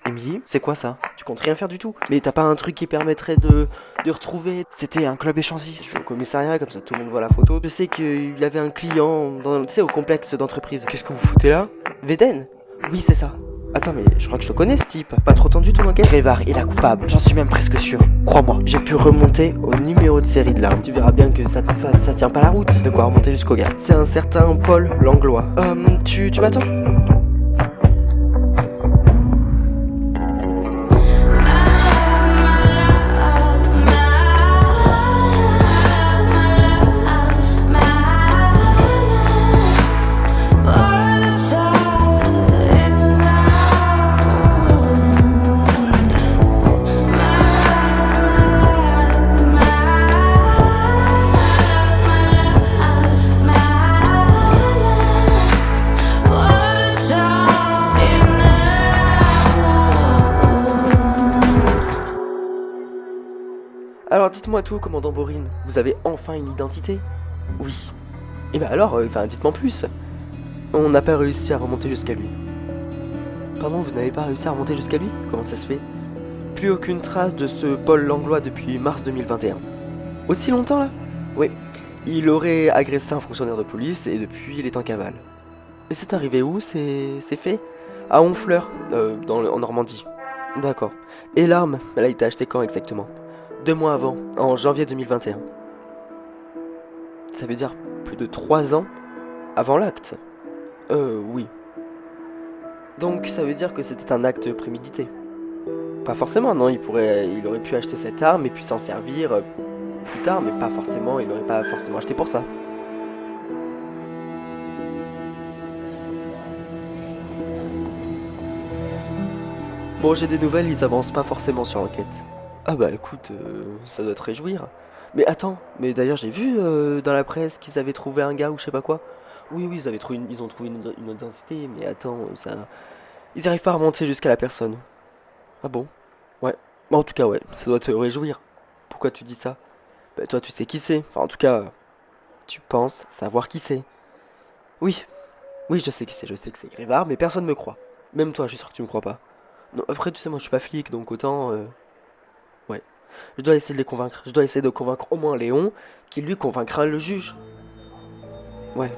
Émilie, c'est quoi ça? Tu comptes rien faire du tout? Mais t'as pas un truc qui permettrait de retrouver? C'était un club échangiste au commissariat, comme ça tout le monde voit la photo. Je sais qu'il avait un client, tu sais, au complexe d'entreprise. Qu'est-ce que vous foutez là? Veden? Oui, c'est ça. Attends, mais je crois que je le connais ce type. Pas trop tendu ton enquête? Grévard est la coupable, j'en suis même presque sûr. Crois-moi, j'ai pu remonter au numéro de série de l'arme. Tu verras bien que ça tient pas la route. De quoi remonter jusqu'au gars. C'est un certain Paul Langlois. Tu m'attends? Alors dites-moi tout, commandant Borin, vous avez enfin une identité? Oui. Et bah alors, dites-moi plus. On n'a pas réussi à remonter jusqu'à lui. Pardon, vous n'avez pas réussi à remonter jusqu'à lui? Comment ça se fait? Plus aucune trace de ce Paul Langlois depuis mars 2021. Aussi longtemps là? Oui. Il aurait agressé un fonctionnaire de police et depuis il est en cavale. Et c'est arrivé où? C'est fait? À Honfleur, en Normandie. D'accord. Et l'arme, elle a été achetée quand exactement? 2 mois avant, en janvier 2021. Ça veut dire plus de 3 ans avant l'acte. Oui. Donc ça veut dire que c'était un acte prémédité. Pas forcément, non, il aurait pu acheter cette arme et puis s'en servir plus tard, mais pas forcément, il aurait pas forcément acheté pour ça. Bon, j'ai des nouvelles, ils avancent pas forcément sur l'enquête. Ah bah écoute, ça doit te réjouir. Mais attends, mais d'ailleurs j'ai vu dans la presse qu'ils avaient trouvé un gars ou je sais pas quoi. Oui, oui, ils ont trouvé une identité, mais attends, ça, ils arrivent pas à remonter jusqu'à la personne. Ah bon? Ouais. Bon, en tout cas, ouais, ça doit te réjouir. Pourquoi tu dis ça? Bah toi, tu sais qui c'est. Enfin, en tout cas, tu penses savoir qui c'est. Oui, oui, je sais qui c'est, je sais que c'est Grévard, mais personne me croit. Même toi, je suis sûr que tu me crois pas. Non, après, tu sais, moi je suis pas flic, donc autant. Ouais. Je dois essayer de les convaincre. Je dois essayer de convaincre au moins Léon, qui lui convaincra le juge. Ouais.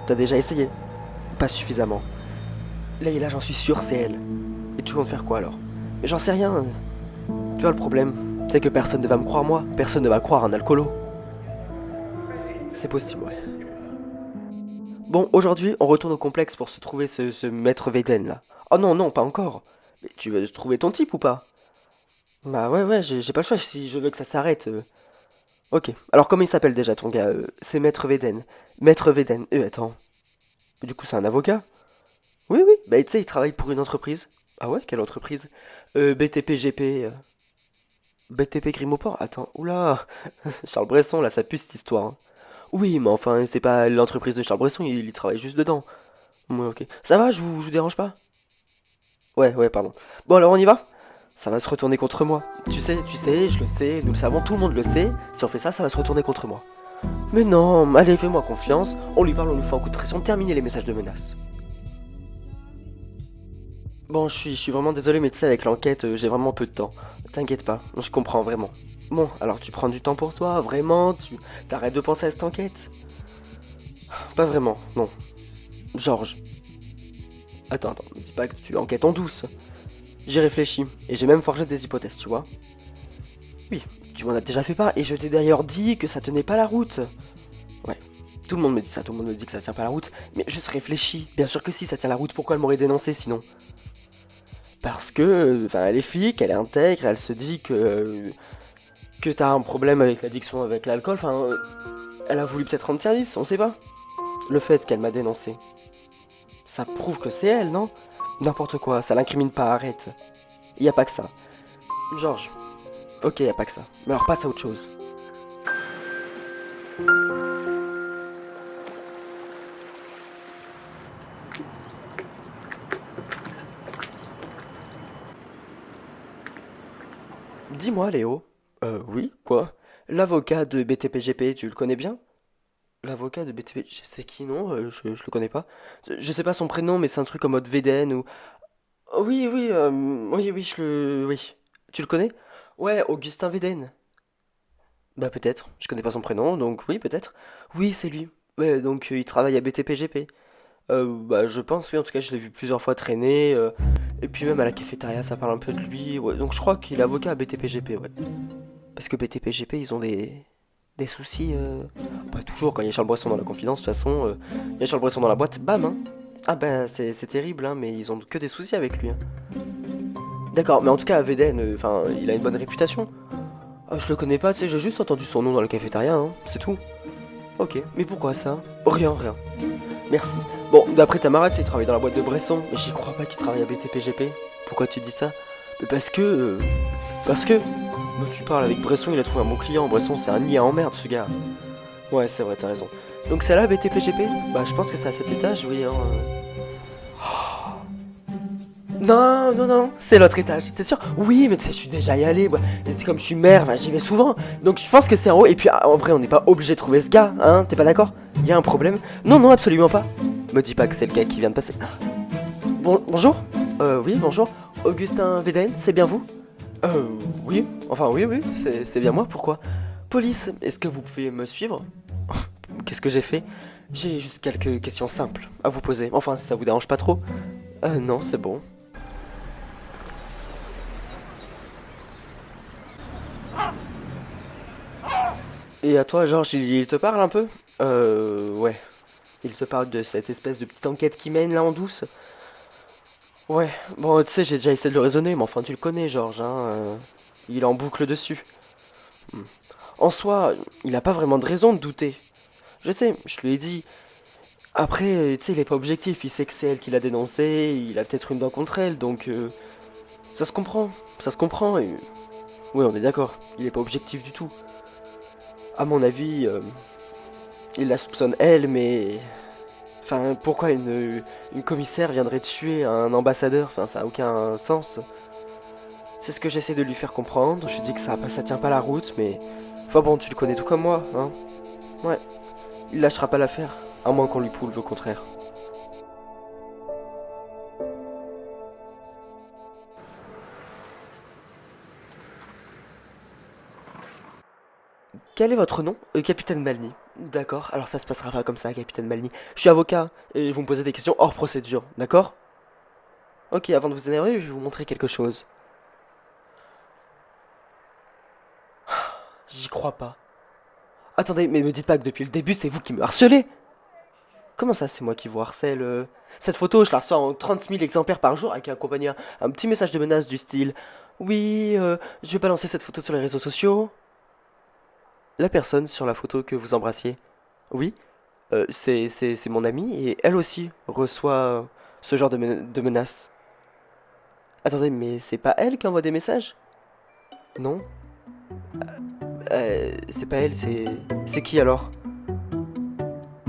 T'as déjà essayé? Pas suffisamment. Là, j'en suis sûr, c'est elle. Et tu comptes faire quoi alors? Mais j'en sais rien. Tu vois le problème, c'est que personne ne va me croire moi. Personne ne va croire un alcoolo. C'est possible, ouais. Bon, aujourd'hui, on retourne au complexe pour se trouver ce maître Veden là. Oh non, non, pas encore. Mais tu veux trouver ton type ou pas? Bah ouais, ouais, j'ai pas le choix si je veux que ça s'arrête. Ok, alors comment il s'appelle déjà ton gars? C'est Maître Veden. Maître Veden. Attends. Du coup, c'est un avocat? Oui, oui, bah tu sais, il travaille pour une entreprise. Ah ouais, quelle entreprise? BTP-GP. BTP Grimoport? Attends, oula. Charles Bresson, là, ça pue cette histoire, hein. Oui, mais enfin, c'est pas l'entreprise de Charles Bresson, il y travaille juste dedans. Ouais, ok. Ça va, je vous dérange pas? Ouais, ouais, pardon. Bon, alors on y va? Ça va se retourner contre moi. Tu sais, je le sais, nous le savons, tout le monde le sait. Si on fait ça, ça va se retourner contre moi. Mais non, allez, fais-moi confiance. On lui parle, on lui fait un coup de pression, terminer les messages de menace. Bon, je suis vraiment désolé, mais tu sais, avec l'enquête, j'ai vraiment peu de temps. T'inquiète pas, je comprends vraiment. Bon, alors tu prends du temps pour toi, vraiment? Tu t'arrêtes de penser à cette enquête? Pas vraiment, non. Georges. Attends, ne dis pas que tu enquêtes en douce. J'ai réfléchi, et j'ai même forgé des hypothèses, tu vois. Oui, tu m'en as déjà fait part, et je t'ai d'ailleurs dit que ça tenait pas la route. Ouais, tout le monde me dit ça, tout le monde me dit que ça tient pas la route, mais juste réfléchis. Bien sûr que si, ça tient la route, pourquoi elle m'aurait dénoncé sinon? Parce que, enfin, elle est flic, elle est intègre, elle se dit que t'as un problème avec l'addiction avec l'alcool, enfin, elle a voulu peut-être rendre service, on sait pas. Le fait qu'elle m'a dénoncé, ça prouve que c'est elle, non? N'importe quoi, ça l'incrimine pas, arrête. Y a pas que ça. Georges, ok, y a pas que ça. Mais alors passe à autre chose. Dis-moi, Léo. Oui, quoi? L'avocat de BTPGP, tu le connais bien? L'avocat de BTP, je sais qui, non? Je le connais pas. Je sais pas son prénom, mais c'est un truc en mode VDN ou... Oui, oui, oui, oui, Oui. Tu le connais? Ouais, Augustin Védène. Bah peut-être, je connais pas son prénom, donc oui, peut-être. Oui, c'est lui. Ouais, donc il travaille à BTPGP. Bah je pense, oui, en tout cas, je l'ai vu plusieurs fois traîner. Et puis même à la cafétéria, ça parle un peu de lui. Ouais, donc je crois qu'il est avocat à BTPGP, ouais. Parce que BTPGP, ils ont des soucis. Bah toujours, quand il y a Charles Bresson dans la confidence, de toute façon, il y a Charles Bresson dans la boîte, bam, hein. Ah bah c'est terrible, hein, mais ils ont que des soucis avec lui, hein. D'accord, mais en tout cas, Veden, enfin, il a une bonne réputation. Ah, je le connais pas, tu sais, j'ai juste entendu son nom dans la cafétéria, hein, c'est tout. Ok, mais pourquoi ça? Rien, rien. Merci. Bon, d'après ta marade, il travaille dans la boîte de Bresson, mais j'y crois pas qu'il travaille à BTPGP. Pourquoi tu dis ça? Mais parce que... parce que... Moi, tu parles avec Bresson, il a trouvé un bon client. Bresson, c'est un nid à emmerde, ce gars. Ouais, c'est vrai, t'as raison. Donc c'est là, BTPGP? Bah, je pense que c'est à cet étage, oui, hein. Non, non, non, c'est l'autre étage, c'est sûr. Oui, mais tu sais, je suis déjà y allé, moi. Et c'est comme je suis maire, enfin, j'y vais souvent. Donc je pense que c'est en haut. Et puis en vrai, on n'est pas obligé de trouver ce gars, hein. T'es pas d'accord? Y a un problème? Non, non, absolument pas. Me dis pas que c'est le gars qui vient de passer. Bonjour? Oui, bonjour. Augustin Védène, c'est bien vous? Oui. Enfin, oui, oui, c'est bien moi, pourquoi? Police, est-ce que vous pouvez me suivre? Qu'est-ce que j'ai fait? J'ai juste quelques questions simples à vous poser. Enfin, si ça vous dérange pas trop. Non, c'est bon. Et à toi, Georges, il te parle un peu? Ouais. Il te parle de cette espèce de petite enquête qui mène là en douce? Ouais, bon, tu sais, j'ai déjà essayé de le raisonner, mais enfin, tu le connais, Georges, hein. Il est en boucle dessus. Hmm. En soi, il a pas vraiment de raison de douter. Je sais, je lui ai dit. Après, tu sais, il est pas objectif, il sait que c'est elle qui l'a dénoncé, il a peut-être une dent contre elle, donc ça se comprend, ça se comprend, et... Oui, on est d'accord, il est pas objectif du tout. À mon avis, il la soupçonne elle, mais... Enfin, pourquoi une commissaire viendrait tuer un ambassadeur? Enfin, ça a aucun sens. C'est ce que j'essaie de lui faire comprendre. Je lui dis que ça tient pas la route, mais... Enfin bon, tu le connais tout comme moi, hein. Ouais, il lâchera pas l'affaire, à moins qu'on lui prouve le contraire. Quel est votre nom? Capitaine Malny. D'accord, alors ça se passera pas comme ça, Capitaine Malny. Je suis avocat, et vous me posez des questions hors procédure, d'accord? Ok, avant de vous énerver, je vais vous montrer quelque chose. J'y crois pas. Attendez, mais me dites pas que depuis le début, c'est vous qui me harcelez! Comment ça, c'est moi qui vous harcèle? Cette photo, je la reçois en 30 000 exemplaires par jour avec accompagné un petit message de menace du style: Oui, je vais pas lancer cette photo sur les réseaux sociaux. La personne sur la photo que vous embrassiez. Oui, c'est mon amie et elle aussi reçoit ce genre de menaces. Attendez, mais c'est pas elle qui envoie des messages? Non? C'est pas elle, c'est qui alors?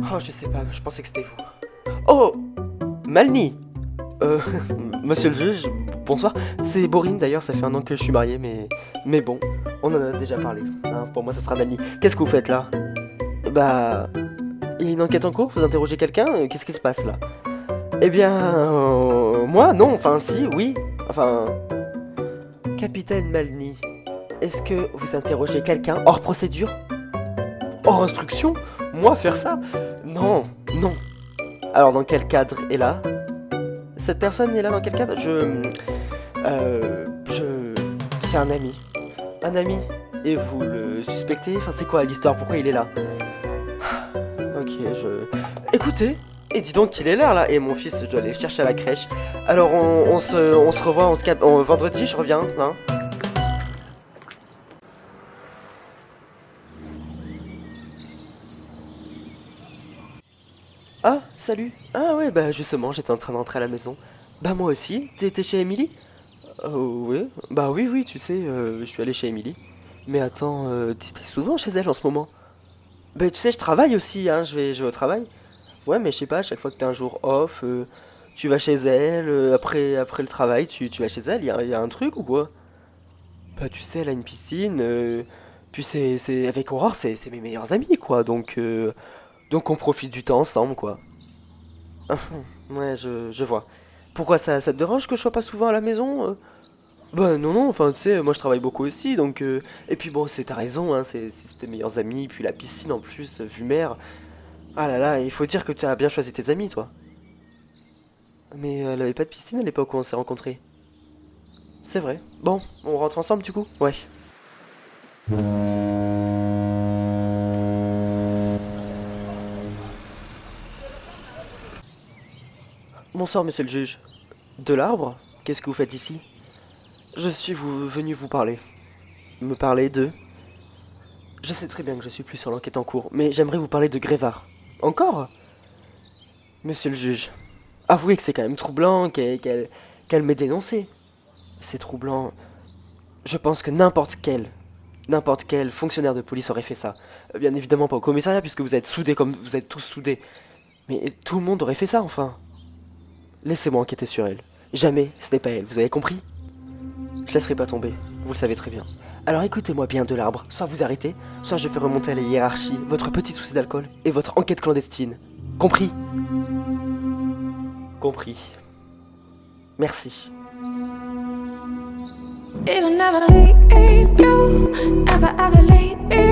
Oh, je sais pas, je pensais que c'était vous. Oh! Malny! Euh, monsieur le juge, bonsoir. C'est Boring d'ailleurs, ça fait un an que je suis marié, mais bon, on en a déjà parlé, hein. Pour moi, ça sera Malny. Qu'est-ce que vous faites là? Bah, il y a une enquête en cours, vous interrogez quelqu'un, qu'est-ce qui se passe là? Eh bien, moi, non, enfin, si, oui. Enfin, Capitaine Malny, est-ce que vous interrogez quelqu'un hors procédure? Hors instruction? Moi, faire ça? Non, non. Alors, dans quel cadre est là? Cette personne est là dans quel cadre? Je... C'est un ami. Un ami. Et vous le suspectez? Enfin, c'est quoi l'histoire? Pourquoi il est là? Ok, Écoutez, et dis donc qu'il est l'heure là. Et mon fils, je dois aller le chercher à la crèche. Alors, on se revoit, on se cap... vendredi, je reviens, hein? Ah, salut. Ah ouais, bah justement, j'étais en train d'entrer à la maison. Bah moi aussi. T'étais chez Emily? Ouais. Bah oui, oui, tu sais, je suis allé chez Emily. Mais attends, t'es souvent chez elle en ce moment? Bah tu sais, je travaille aussi, hein, je vais au travail. Ouais, mais je sais pas, à chaque fois que t'as un jour off, tu vas chez elle, après le travail, tu vas chez elle, y a un truc ou quoi? Bah tu sais, elle a une piscine, puis avec Aurore, c'est mes meilleurs amis, quoi, donc on profite du temps ensemble, quoi. Ouais, je vois. Pourquoi ça te dérange que je sois pas souvent à la maison? Bah non, non, enfin tu sais, moi je travaille beaucoup aussi, donc... Et puis bon, t'as raison, hein, c'est tes meilleurs amis, puis la piscine en plus, vue mer. Ah là là, il faut dire que tu as bien choisi tes amis, toi. Mais elle avait pas de piscine à l'époque où on s'est rencontrés. C'est vrai. Bon, on rentre ensemble du coup? Ouais. Bonsoir, monsieur le juge. De l'arbre? Qu'est-ce que vous faites ici? Je suis venu vous parler. Me parler de... Je sais très bien que je suis plus sur l'enquête en cours, mais j'aimerais vous parler de Grévard. Encore? Monsieur le juge, avouez que c'est quand même troublant qu'elle m'ait dénoncé. C'est troublant. Je pense que n'importe quel fonctionnaire de police aurait fait ça. Bien évidemment pas au commissariat puisque vous êtes soudés comme vous êtes tous soudés. Mais tout le monde aurait fait ça enfin. Laissez-moi enquêter sur elle. Jamais ce n'est pas elle, vous avez compris? Je laisserai pas tomber, vous le savez très bien. Alors écoutez-moi bien de l'arbre, soit vous arrêtez, soit je fais remonter à la hiérarchie votre petit souci d'alcool et votre enquête clandestine. Compris? Compris. Merci. It'll never leave you, ever, ever leave you.